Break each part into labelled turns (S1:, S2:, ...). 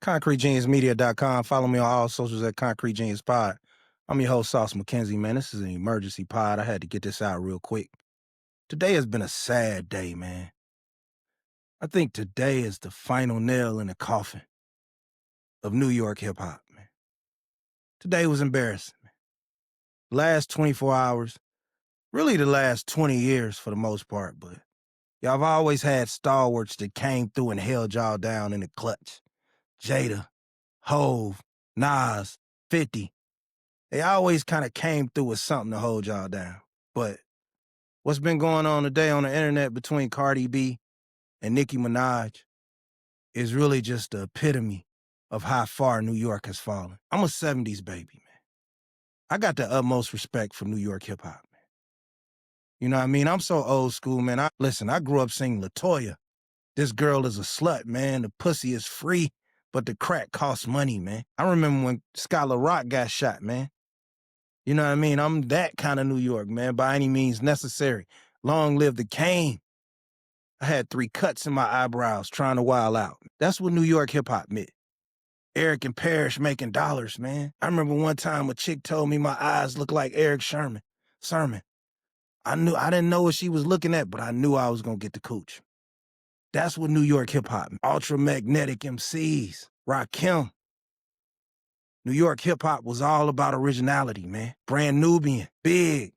S1: ConcreteGeniusMedia.com. Follow me on all socials at Concrete Genius Pod. I'm your host, Sauce Mackenzie, man. This is an emergency pod. I had to get this out real quick. Today has been a sad day, man. I think today is the final nail in the coffin of New York hip hop, man. Today was embarrassing, man. Last 24 hours, really the last 20 years for the most part, but y'all have always had stalwarts that came through and held y'all down in the clutch. Jada, Hove, Nas, 50. They always kind of came through with something to hold y'all down. But what's been going on today on the internet between Cardi B and Nicki Minaj is really just the epitome of how far New York has fallen. I'm a 70s baby, man. I got the utmost respect for New York hip hop, man. You know what I mean? I'm so old school, man. I grew up singing LaToya. This girl is a slut, man. The pussy is free, but the crack costs money, man. I remember when Skylar Rock got shot, man. You know what I mean? I'm that kind of New York, man, by any means necessary. Long live the Kane. I had 3 cuts in my eyebrows trying to wild out. That's what New York hip-hop meant. Eric and Parrish making dollars, man. I remember one time a chick told me my eyes looked like Eric Sermon. I didn't know what she was looking at, but I knew I was going to get the cooch. That's what New York hip-hop, ultra-magnetic MCs, Rakim. New York hip-hop was all about originality, man. Brand Nubian, Big,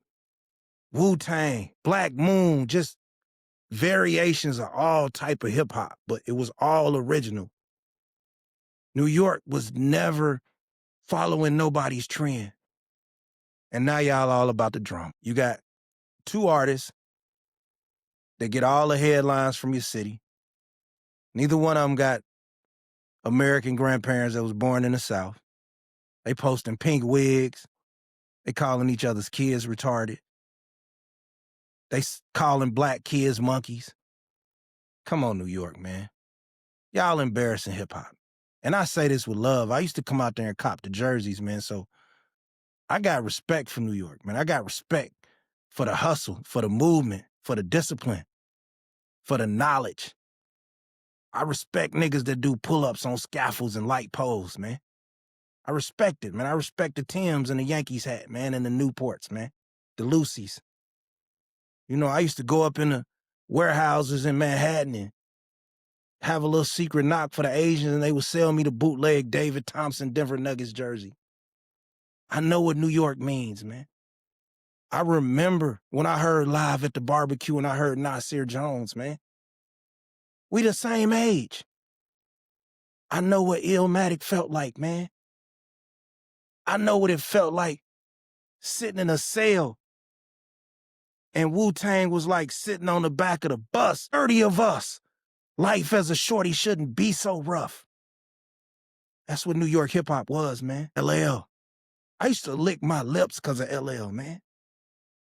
S1: Wu-Tang, Black Moon, just variations of all type of hip-hop, but it was all original. New York was never following nobody's trend. And now y'all all about the drum. You got 2 artists that get all the headlines from your city. Neither one of them got American grandparents that was born in the South. They posting pink wigs. They calling each other's kids retarded. They calling black kids monkeys. Come on, New York, man. Y'all embarrassing hip-hop. And I say this with love. I used to come out there and cop the jerseys, man, so I got respect for New York, man. I got respect for the hustle, for the movement, for the discipline, for the knowledge. I respect niggas that do pull-ups on scaffolds and light poles, man. I respect it, man. I respect the Timbs and the Yankees hat, man, and the Newports, man. The Lucy's. You know, I used to go up in the warehouses in Manhattan and have a little secret knock for the Asians, and they would sell me the bootleg David Thompson Denver Nuggets jersey. I know what New York means, man. I remember when I heard Live at the Barbecue and I heard Nasir Jones, man. We the same age. I know what Illmatic felt like, man. I know what it felt like sitting in a cell and Wu-Tang was like sitting on the back of the bus. 30 of us. Life as a shorty shouldn't be so rough. That's what New York hip-hop was, man. LL. I used to lick my lips because of LL, man.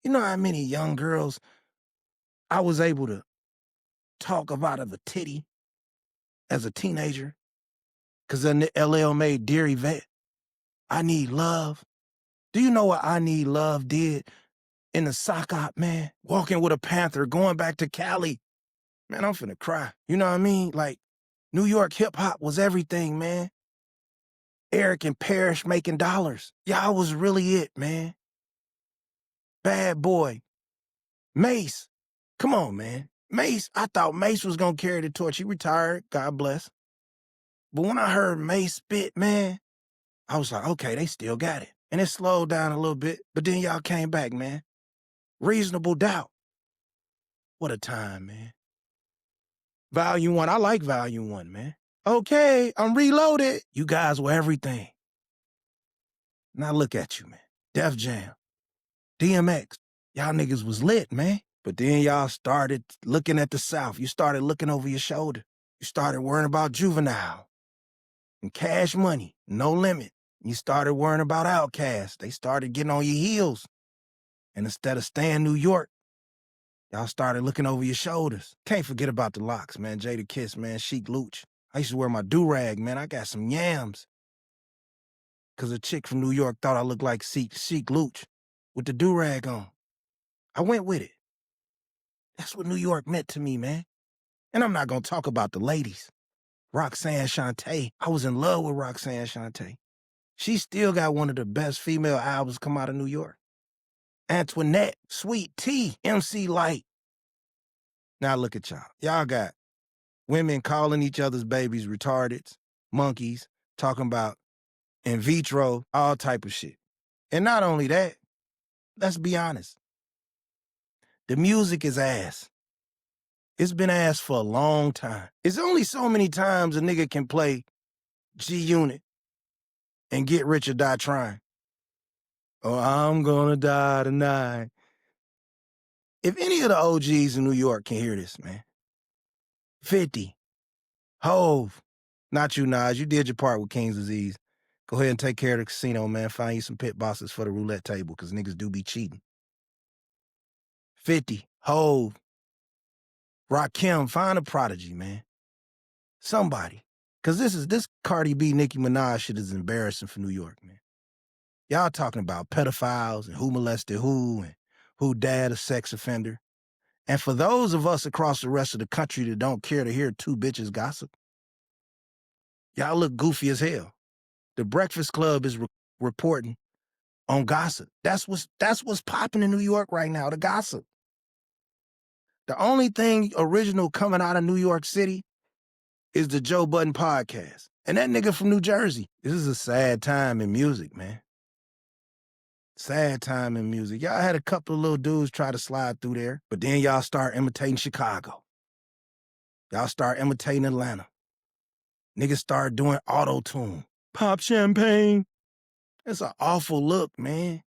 S1: You know how many young girls I was able to talk about of a titty as a teenager? Because then LL made Dear Yvette. I Need Love. Do you know what I Need Love did in the sock op, man? Walking with a Panther, going back to Cali. Man, I'm finna cry. You know what I mean? Like, New York hip-hop was everything, man. Eric and Parrish making dollars. Y'all was really it, man. Bad Boy. Mace. Come on, man. Mace, I thought Mace was gonna carry the torch. He retired, God bless. But when I heard Mace spit, man, I was like, okay, they still got it. And it slowed down a little bit, but then y'all came back, man. Reasonable Doubt. What a time, man. Volume 1, I like Volume 1, man. Okay, I'm reloaded. You guys were everything. Now look at you, man. Def Jam, DMX. Y'all niggas was lit, man. But then y'all started looking at the South. You started looking over your shoulder. You started worrying about Juvenile and Cash Money, No Limit. You started worrying about Outkast. They started getting on your heels. And instead of staying New York, y'all started looking over your shoulders. Can't forget about the locks, man. Jada Kiss, man. Chic Luch. I used to wear my do-rag, man. I got some yams. Because a chick from New York thought I looked like Chic Luch with the do-rag on. I went with it. That's what New York meant to me, man. And I'm not going to talk about the ladies. Roxanne Shante. I was in love with Roxanne Shante. She still got one of the best female albums come out of New York. Antoinette, Sweet Tea, MC Light. Now look at y'all. Y'all got women calling each other's babies retardeds, monkeys, talking about in vitro, all type of shit. And not only that, let's be honest. The music is ass. It's been ass for a long time. It's only so many times a nigga can play G-Unit and get rich or die trying. Oh, I'm gonna die tonight. If any of the OGs in New York can hear this, man. 50, Hove, not you, Nas. You did your part with King's Disease. Go ahead and take care of the casino, man. Find you some pit bosses for the roulette table, because niggas do be cheating. 50, Hove, Rakim, find a prodigy, man. Somebody. Because this Cardi B, Nicki Minaj shit is embarrassing for New York, man. Y'all talking about pedophiles and who molested who and who dad a sex offender. And for those of us across the rest of the country that don't care to hear two bitches gossip, y'all look goofy as hell. The Breakfast Club is reporting on gossip. That's what's popping in New York right now, the gossip. The only thing original coming out of New York City is the Joe Budden podcast. And that nigga from New Jersey. This is a sad time in music, man. Sad time in music. Y'all had a couple of little dudes try to slide through there, but then y'all start imitating Chicago. Y'all start imitating Atlanta. Niggas start doing auto-tune. Pop champagne. That's an awful look, man.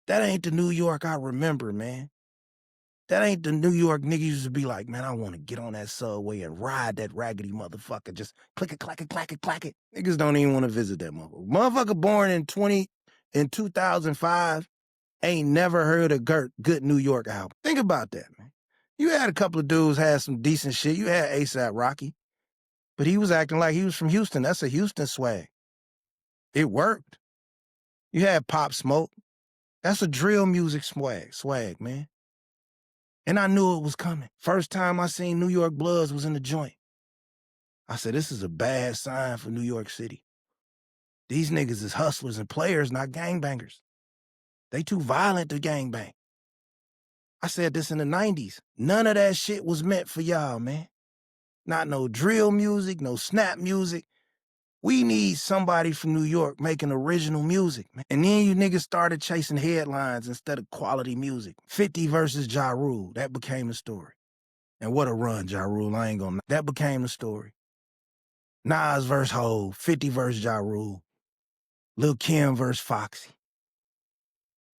S1: That ain't the New York I remember, man. That ain't the New York niggas used to be like, man, I want to get on that subway and ride that raggedy motherfucker. Just click it, clack it, clack it, clack it. Niggas don't even want to visit that motherfucker. Motherfucker born in 2005 ain't never heard a good New York album. Think about that, man. You had a couple of dudes had some decent shit. You had A$AP Rocky, but he was acting like he was from Houston. That's a Houston swag. It worked. You had Pop Smoke. That's a drill music swag, man. And I knew it was coming. First time I seen New York Bloods was in the joint. I said, this is a bad sign for New York City. These niggas is hustlers and players, not gangbangers. They too violent to gangbang. I said this in the 90s. None of that shit was meant for y'all, man. Not no drill music, no snap music. We need somebody from New York making original music, man. And then you niggas started chasing headlines instead of quality music. 50 versus Ja Rule, that became the story. And what a run, Ja Rule, I ain't gonna. That became the story. Nas versus Hov, 50 versus Ja Rule. Lil' Kim versus Foxy.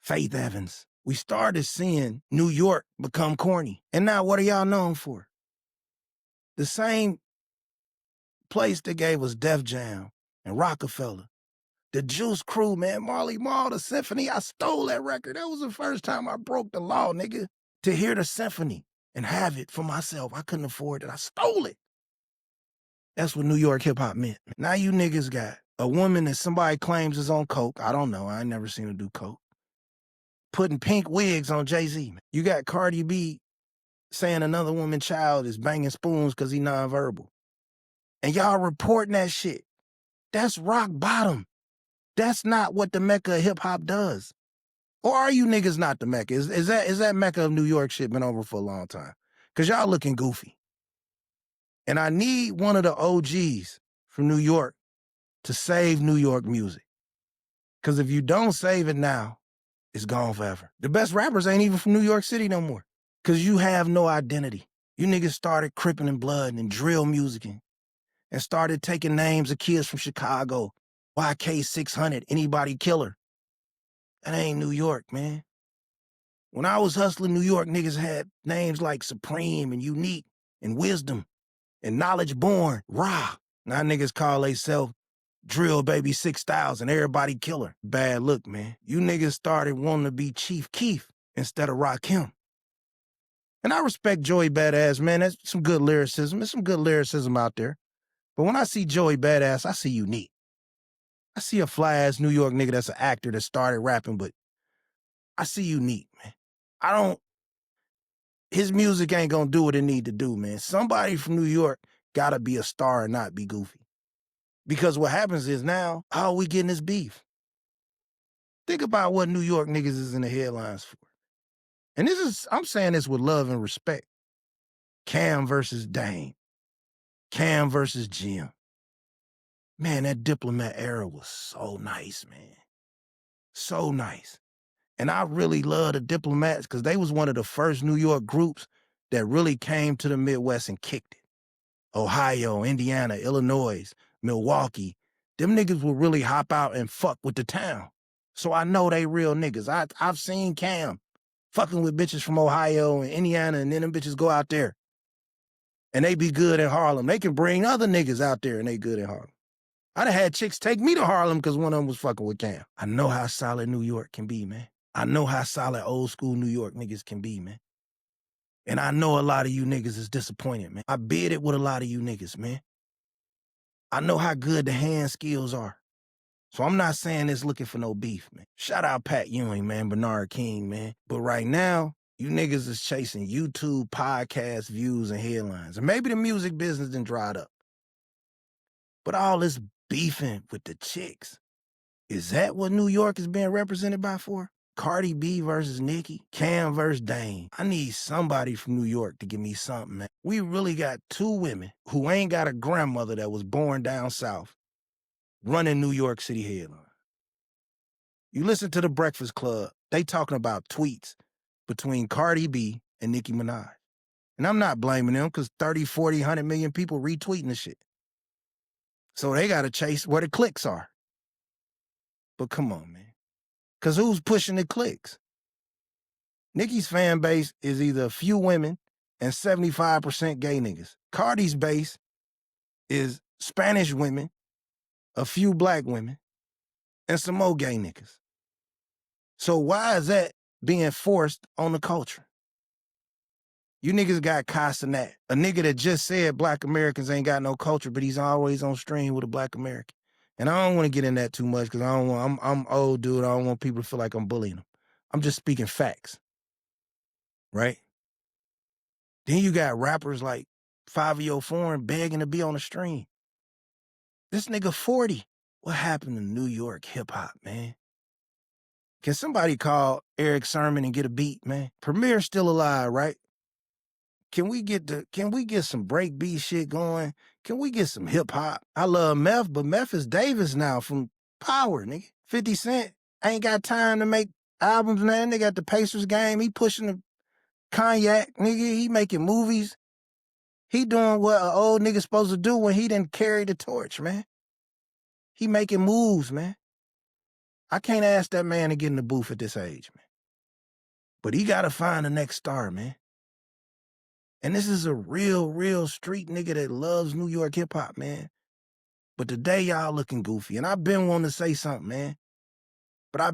S1: Faith Evans. We started seeing New York become corny. And now what are y'all known for? The same place that gave us Def Jam and Rockefeller. The Juice Crew, man, Marley Marl, the Symphony, I stole that record. That was the first time I broke the law, nigga, to hear the symphony and have it for myself. I couldn't afford it. I stole it. That's what New York hip hop meant. Now you niggas got a woman that somebody claims is on coke. I don't know. I ain't never seen her do coke. Putting pink wigs on Jay-Z. You got Cardi B saying another woman's child is banging spoons because he nonverbal. And y'all reporting that shit. That's rock bottom. That's not what the mecca of hip hop does. Or are you niggas not the mecca? Is that mecca of New York shit been over for a long time? Because y'all looking goofy. And I need one of the OGs from New York to save New York music. Because if you don't save it now, it's gone forever. The best rappers ain't even from New York City no more. Because you have no identity. You niggas started Crippin' and Blood and drill music and started taking names of kids from Chicago. YK600, anybody killer. That ain't New York, man. When I was hustling New York, niggas had names like Supreme and Unique and Wisdom and Knowledge Born, Raw. Now niggas call theyself Drill Baby 6000, everybody killer. Bad look, man. You niggas started wanting to be Chief Keef instead of Rakim. And I respect Joey Badass, man. That's some good lyricism. There's some good lyricism out there. But when I see Joey Badass, I see Unique. I see a fly-ass New York nigga that's an actor that started rapping, but I see Unique, man. His music ain't gonna do what it need to do, man. Somebody from New York gotta be a star and not be goofy. Because what happens is now, all we getting is beef. Think about what New York niggas is in the headlines for. And I'm saying this with love and respect. Cam versus Dame. Cam versus Jim. Man, that Diplomat era was so nice, man. So nice. And I really love the Diplomats because they was one of the first New York groups that really came to the Midwest and kicked it. Ohio, Indiana, Illinois, Milwaukee. Them niggas will really hop out and fuck with the town. So I know they real niggas. I've seen Cam fucking with bitches from Ohio and Indiana, and then them bitches go out there. And they be good in Harlem. They can bring other niggas out there and they good in Harlem. I done had chicks take me to Harlem because one of them was fucking with Cam. I know how solid New York can be, man. I know how solid old school New York niggas can be, man. And I know a lot of you niggas is disappointed, man. I bid it with a lot of you niggas, man. I know how good the hand skills are. So I'm not saying this looking for no beef, man. Shout out Pat Ewing, man, Bernard King, man. But right now, you niggas is chasing YouTube, podcast views, and headlines. And maybe the music business done dried up. But all this beefing with the chicks, is that what New York is being represented by for? Cardi B versus Nicki, Cam versus Dame. I need somebody from New York to give me something, man. We really got two women who ain't got a grandmother that was born down south running New York City headline. You listen to The Breakfast Club, they talking about tweets between Cardi B and Nicki Minaj. And I'm not blaming them because 30, 40, 100 million people retweeting the shit. So they got to chase where the clicks are. But come on, man. Because who's pushing the clicks? Nicki's fan base is either a few women and 75% gay niggas. Cardi's base is Spanish women, a few black women, and some more gay niggas. So why is that being forced on the culture? You niggas got Castanet, a nigga that just said black Americans ain't got no culture, but he's always on stream with a black American. And I don't want to get in that too much because I'm old dude. I don't want people to feel like I'm bullying them. I'm just speaking facts, right? Then you got rappers like 5 Foreign begging to be on the stream. This nigga 40. What happened to New York hip hop, man? Can somebody call Eric Sermon and get a beat, man? Premier's still alive, right? Can we get some break beat shit going? Can we get some hip hop? I love Meth, but Meth is Davis now from Power, nigga. 50 Cent ain't got time to make albums, man. They got the Pacers game. He pushing the cognac, nigga. He making movies. He doing what an old nigga supposed to do when he didn't carry the torch, man. He making moves, man. I can't ask that man to get in the booth at this age, man. But he gotta find the next star, man. And this is a real street nigga that loves New York hip hop, man. But today y'all looking goofy. And I've been wanting to say something, man. But I've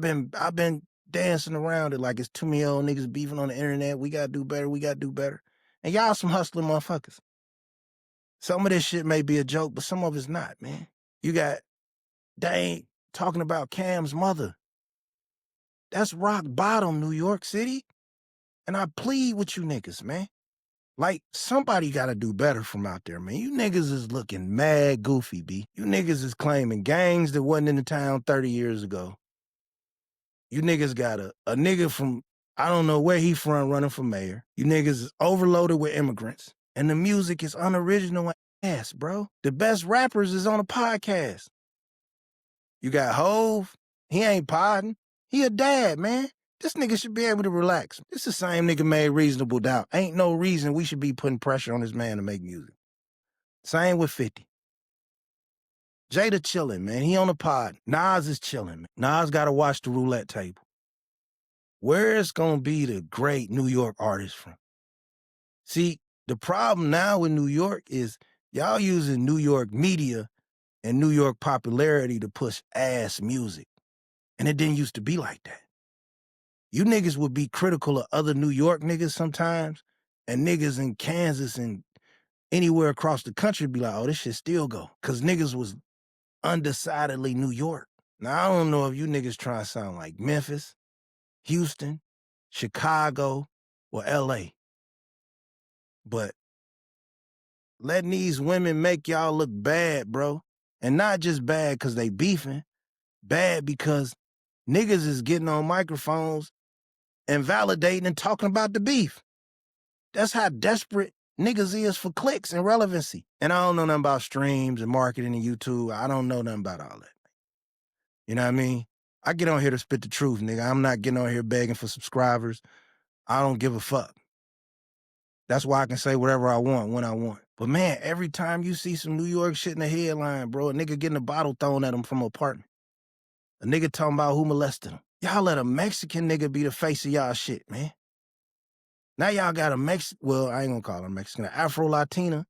S1: been dancing around it like it's too many old niggas beefing on the internet. We gotta do better. And y'all some hustling motherfuckers. Some of this shit may be a joke, but some of it's not, man. You got Dame talking about Cam's mother. That's rock bottom, New York City. And I plead with you niggas, man. Like, somebody gotta do better from out there, man. You niggas is looking mad goofy, B. You niggas is claiming gangs that wasn't in the town 30 years ago. You niggas got a nigga from, I don't know where he from, running for mayor. You niggas is overloaded with immigrants. And the music is unoriginal ass, bro. The best rappers is on a podcast. You got Hove. He ain't podding. He a dad, man. This nigga should be able to relax. This the same nigga made Reasonable Doubt. Ain't no reason we should be putting pressure on this man to make music. Same with 50. Jada chilling, man. He on a pod. Nas is chilling, man. Nas got to watch the roulette table. Where's going to be the great New York artist from? See, the problem now in New York is y'all using New York media and New York popularity to push ass music. And it didn't used to be like that. You niggas would be critical of other New York niggas sometimes, and niggas in Kansas and anywhere across the country be like, oh, this shit still go. Because niggas was undecidedly New York. Now, I don't know if you niggas trying to sound like Memphis, Houston, Chicago, or L.A., but letting these women make y'all look bad, bro. And not just bad because they beefing, bad because niggas is getting on microphones and validating and talking about the beef. That's how desperate niggas is for clicks and relevancy. And I don't know nothing about streams and marketing and YouTube. I don't know nothing about all that. You know what I mean? I get on here to spit the truth, nigga. I'm not getting on here begging for subscribers. I don't give a fuck. That's why I can say whatever I want when I want. But man, every time you see some New York shit in the headline, bro, a nigga getting a bottle thrown at him from an apartment. A nigga talking about who molested him. Y'all let a Mexican nigga be the face of y'all shit, man. Now y'all got well, I ain't gonna call her Mexican, an Afro-Latina,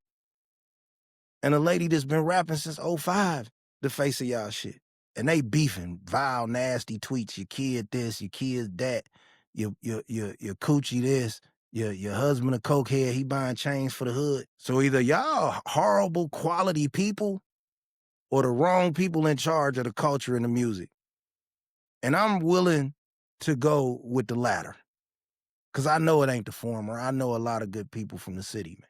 S1: and a lady that's been rapping since 05, the face of y'all shit. And they beefing, vile, nasty tweets, your kid this, your kid that, your coochie this, your husband a cokehead, he buying chains for the hood. So either y'all horrible quality people or the wrong people in charge of the culture and the music. And I'm willing to go with the latter. Because I know it ain't the former. I know a lot of good people from the city, man.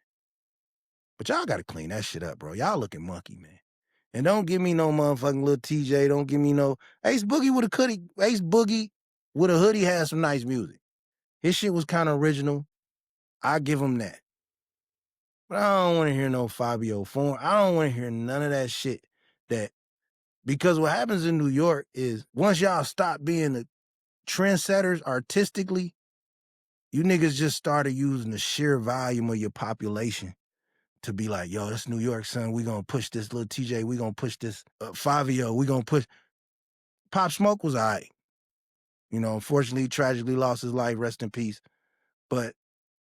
S1: But y'all got to clean that shit up, bro. Y'all looking monkey, man. And don't give me no motherfucking little TJ. Don't give me no... Ace Boogie with a hoodie has some nice music. His shit was kind of original. I give him that. But I don't want to hear no Fabio Foreign. I don't want to hear none of that shit. Because what happens in New York is once y'all stop being the trendsetters artistically, you niggas just started using the sheer volume of your population to be like, yo, that's New York, son. We gonna push this little TJ. We gonna push this Fabio. We gonna push. Pop Smoke was all right. You know, unfortunately, he tragically lost his life. Rest in peace. But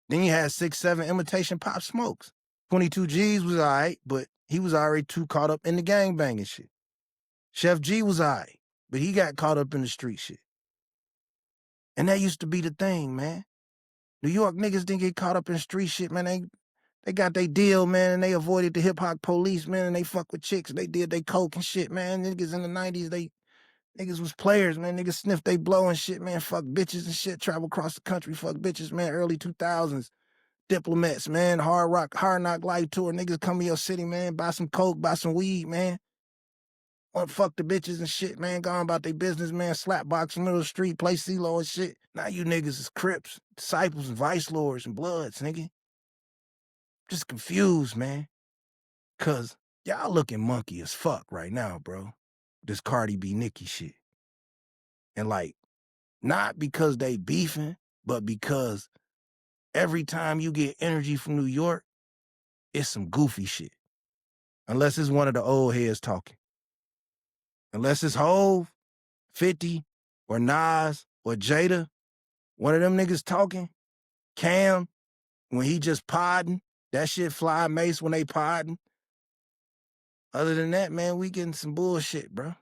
S1: then you had 6, 7 imitation Pop Smokes. 22 G's was all right, but he was already too caught up in the gangbanging shit. Chef G was all right, but he got caught up in the street shit. And that used to be the thing, man. New York niggas didn't get caught up in street shit, man. They got their deal, man, and they avoided the hip-hop police, man, and they fuck with chicks. They did they coke and shit, man. Niggas in the 90s, niggas was players, man. Niggas sniffed they blow and shit, man. Fuck bitches and shit. Travel across the country, fuck bitches, man. Early 2000s. Diplomats, man. Hard knock life tour. Niggas come to your city, man. Buy some coke, buy some weed, man. Want to fuck the bitches and shit, man. Gone about their business, man. Slap box in the middle of the street, play CeeLo and shit. Now you niggas is Crips, disciples and vice lords and bloods, nigga. Just confused, man. Cause y'all looking monkey as fuck right now, bro. This Cardi B Nicki shit. And like, not because they beefing, but because every time you get energy from New York, it's some goofy shit. Unless it's one of the old heads talking. Unless it's Hove, 50, or Nas, or Jada, one of them niggas talking. Cam, when he just podding, that shit fly. Mace when they podding. Other than that, man, we getting some bullshit, bro.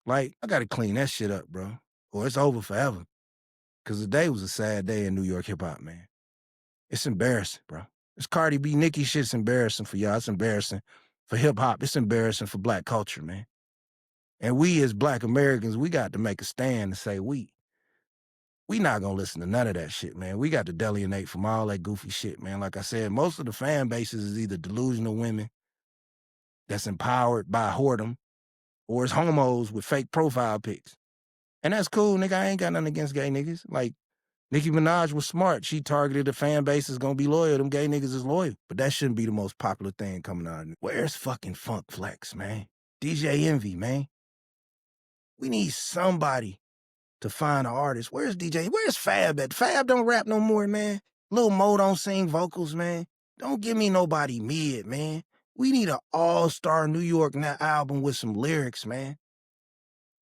S1: Like, I gotta clean that shit up, bro. Or it's over forever. Cause today was a sad day in New York hip-hop, man. It's embarrassing, bro. This Cardi B Nicki shit's embarrassing for y'all. It's embarrassing for hip-hop. It's embarrassing for black culture, man. And we as black Americans, we got to make a stand and say we not gonna listen to none of that shit, man. We got to delineate from all that goofy shit, man. Like I said, most of the fan bases is either delusional women that's empowered by whoredom, or it's homos with fake profile pics. And that's cool, nigga. I ain't got nothing against gay niggas. Like, Nicki Minaj was smart. She targeted the fan base is gonna be loyal. Them gay niggas is loyal. But that shouldn't be the most popular thing coming out of it. Where's fucking Funk Flex, man? DJ Envy, man. We need somebody to find an artist. Where's DJ? Where's Fab at? Fab don't rap no more, man. Lil Mo don't sing vocals, man. Don't give me nobody mid, man. We need an all-star New York album with some lyrics, man.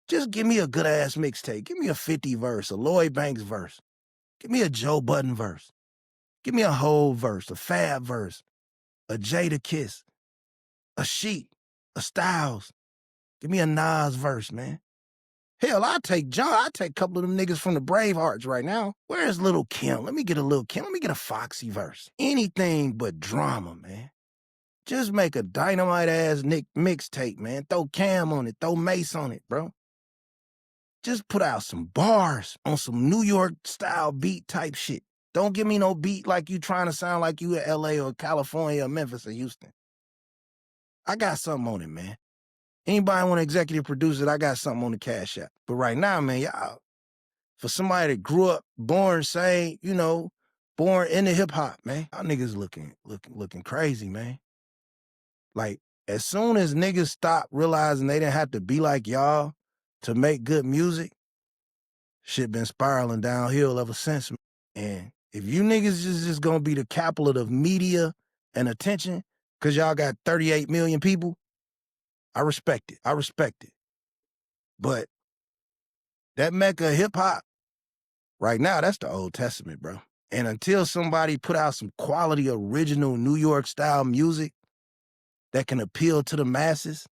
S1: Just give me a good-ass mixtape. Give me a 50 verse, a Lloyd Banks verse. Give me a Joe Budden verse. Give me a whole verse, a Fab verse, a Jada Kiss, a Sheet, a Styles. Give me a Nas verse, man. Hell, I take a couple of them niggas from the Bravehearts right now. Where's Lil' Kim? Let me get a Lil' Kim. Let me get a Foxy verse. Anything but drama, man. Just make a dynamite-ass mixtape, man. Throw Cam on it. Throw Mace on it, bro. Just put out some bars on some New York-style beat type shit. Don't give me no beat like you trying to sound like you in LA or California or Memphis or Houston. I got something on it, man. Anybody want to executive produce it, I got something on the Cash App. But right now, man, y'all, for somebody that grew up, born, sane, born into hip hop, man, y'all niggas looking crazy, man. Like, as soon as niggas stopped realizing they didn't have to be like y'all to make good music, shit been spiraling downhill ever since. And if you niggas is just gonna be the capital of media and attention, cause y'all got 38 million people, I respect it. I respect it. But that mecca hip hop, right now, that's the Old Testament, bro. And until somebody put out some quality original New York style music that can appeal to the masses,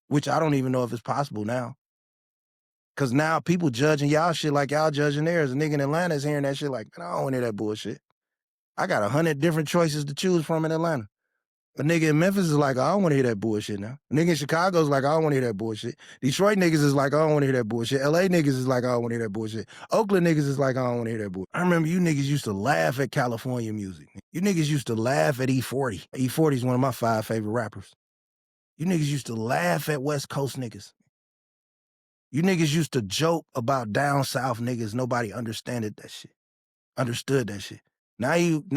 S1: which I don't even know if it's possible now. Cause now people judging y'all shit like y'all judging theirs. A nigga in Atlanta is hearing that shit like, man, I don't want to hear that bullshit. I got 100 different choices to choose from in Atlanta. A nigga in Memphis is like, I don't want to hear that bullshit now. A nigga in Chicago is like, I don't want to hear that bullshit. Detroit niggas is like, I don't want to hear that bullshit. LA niggas is like, I don't want to hear that bullshit. Oakland niggas is like, I don't want to hear that bullshit. I remember you niggas used to laugh at California music. You niggas used to laugh at E40. E40 is one of my 5 favorite rappers. You niggas used to laugh at West Coast niggas. You niggas used to joke about down south niggas. Nobody understood that shit. Now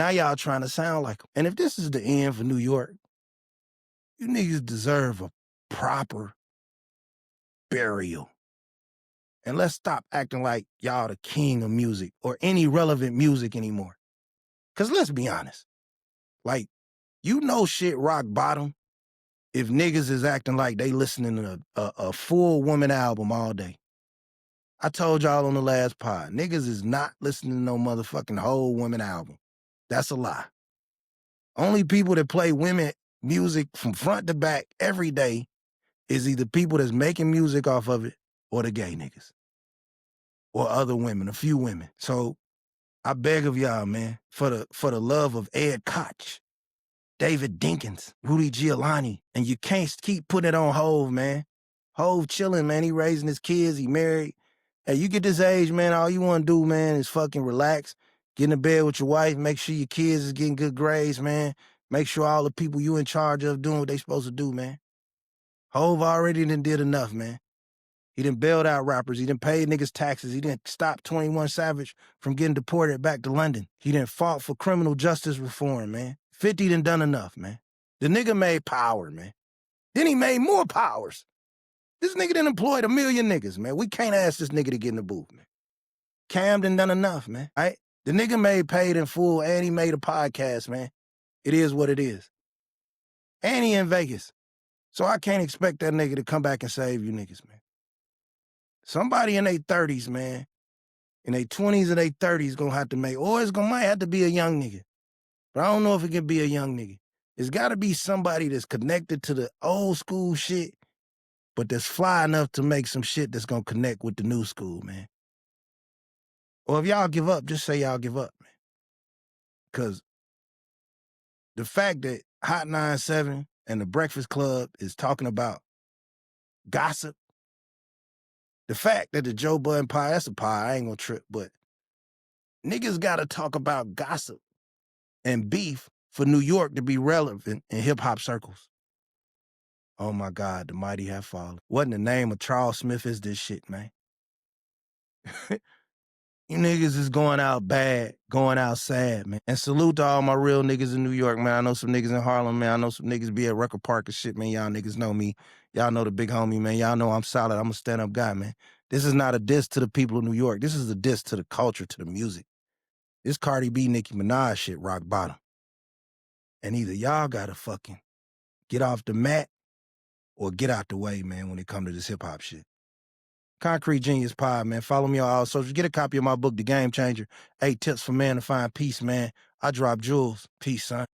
S1: y'all trying to sound like them. And if this is the end for New York, you niggas deserve a proper burial. And let's stop acting like y'all the king of music or any relevant music anymore. Cause let's be honest, like, shit rock bottom if niggas is acting like they listening to a full woman album all day. I told y'all on the last pod, niggas is not listening to no motherfucking whole woman album. That's a lie. Only people that play women music from front to back every day is either people that's making music off of it or the gay niggas. Or other women, a few women. So I beg of y'all, man, for the love of Ed Koch, David Dinkins, Rudy Giuliani, and you can't keep putting it on Hove, man. Hove chilling, man. He raising his kids, he married. Hey, you get this age, man, all you want to do, man, is fucking relax, get in the bed with your wife, make sure your kids is getting good grades, man. Make sure all the people you in charge of doing what they supposed to do, man. Hove already done did enough, man. He done bailed out rappers. He done paid niggas taxes. He done stopped 21 Savage from getting deported back to London. He done fought for criminal justice reform, man. 50 done enough, man. The nigga made power, man. Then he made more powers. This nigga done employed 1 million niggas, man. We can't ask this nigga to get in the booth, man. Cam done enough, man. All right? The nigga made Paid in Full and he made a podcast, man. It is what it is. And he in Vegas. So I can't expect that nigga to come back and save you niggas, man. Somebody in their 30s, man, in their 20s or their 30s gonna have to make, or might have to be a young nigga. But I don't know if it can be a young nigga. It's gotta be somebody that's connected to the old school shit, but that's fly enough to make some shit that's gonna connect with the new school, man. Or if y'all give up, just say y'all give up, man. Because the fact that Hot 97 and the Breakfast Club is talking about gossip, the fact that the Joe Budden pie, that's a pie, I ain't gonna trip, but niggas gotta talk about gossip and beef for New York to be relevant in hip-hop circles. Oh my God, the mighty have fallen. What in the name of Charles Smith is this shit, man? You niggas is going out bad, going out sad, man. And salute to all my real niggas in New York, man. I know some niggas in Harlem, man. I know some niggas be at Rucker Park and shit, man. Y'all niggas know me. Y'all know the big homie, man. Y'all know I'm solid. I'm a stand-up guy, man. This is not a diss to the people of New York. This is a diss to the culture, to the music. This Cardi B, Nicki Minaj shit rock bottom. And either y'all gotta fucking get off the mat or get out the way, man, when it come to this hip-hop shit. Concrete Genius Pod, man. Follow me on all socials. Get a copy of my book, The Game Changer. 8 Tips for Man to Find Peace, man. I drop jewels. Peace, son.